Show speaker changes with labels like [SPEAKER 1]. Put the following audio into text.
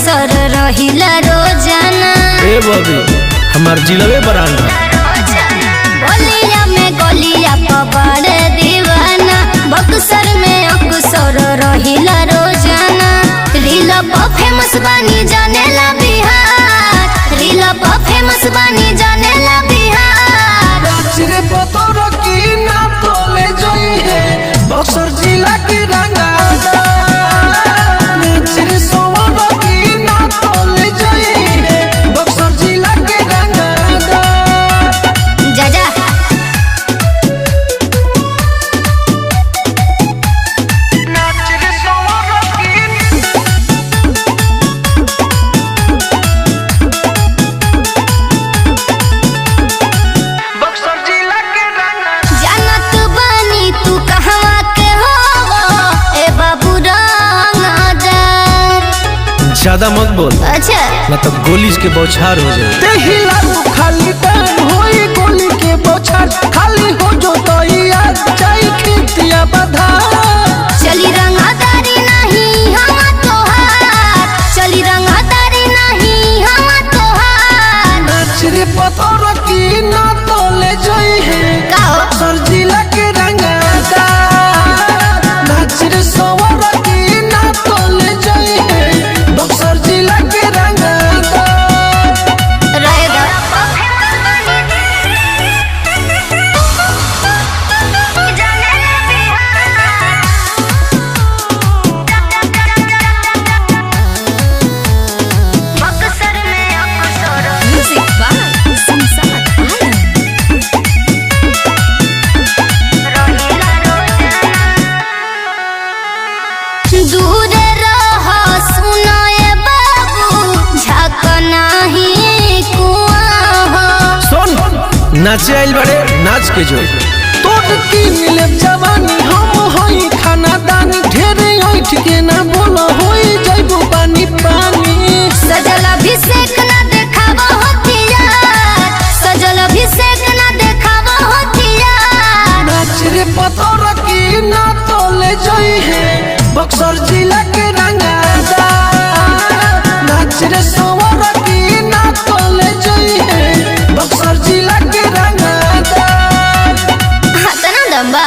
[SPEAKER 1] अक्सर रहिला रोजाना।
[SPEAKER 2] ए बबी हमार जिलवे बरांडा
[SPEAKER 1] गलिया में गलिया पबड़े दीवाना। बक्सर में अक्सर रहिला रोजाना। रील पर फेमस बानी जानेला बिहार। रील पर फेमस बानी जानेला बिहार।
[SPEAKER 3] चिरे पतोर की ना तोले जोई है बक्सर जिला की रंगा। चिरे सोवर की ना तोले जोई है बक्सर जिला की रंगा।
[SPEAKER 1] जा जा
[SPEAKER 3] चिरे सोवर की बक्सर जिला के रंगा।
[SPEAKER 1] जानत बानी तू कहवा के हो ए बाबू रंगदार।
[SPEAKER 2] ज्यादा मत बोल
[SPEAKER 1] अच्छा
[SPEAKER 2] ना तो गोली के बौछार हो जाए।
[SPEAKER 3] देहिला खाली टाइम होई गोली के बौछार। खाली हो जो तो याद जाई खेतिया बधा।
[SPEAKER 1] चली रंगदारी नहीं हम तोहार। चली रंगदारी नहीं हम तोहार।
[SPEAKER 3] चिरे पतोर की ना तोले जोई है
[SPEAKER 1] काओ
[SPEAKER 3] बक्सर जिला के रंगा। नाचिरे सोवर की ना तोले जोई है बक्सर जिला के रंगा।
[SPEAKER 1] रहेगा म्यूजिक बाय संसार दूर रह सुनाए बाबू झक नाही कुआं हो।
[SPEAKER 2] सुन नाचे आइल बड़े नाच के जो
[SPEAKER 3] तोड़ की मिले जवानी हम होई खाना दानी। ढेरे ओठ के ना बोलो होई जाइबो पानी पानी।
[SPEAKER 1] सजल अभिषेक ना देखावा होतियार। सजल अभिषेक ना देखावा होतियार।
[SPEAKER 3] नाचरे पतोर की ना तोले जोई है बक्सर जिला के रंगा। नाचरे सोवर की ना तोले जोई है बक्सर जिला के रंगा।
[SPEAKER 1] हाथ ना दम्बा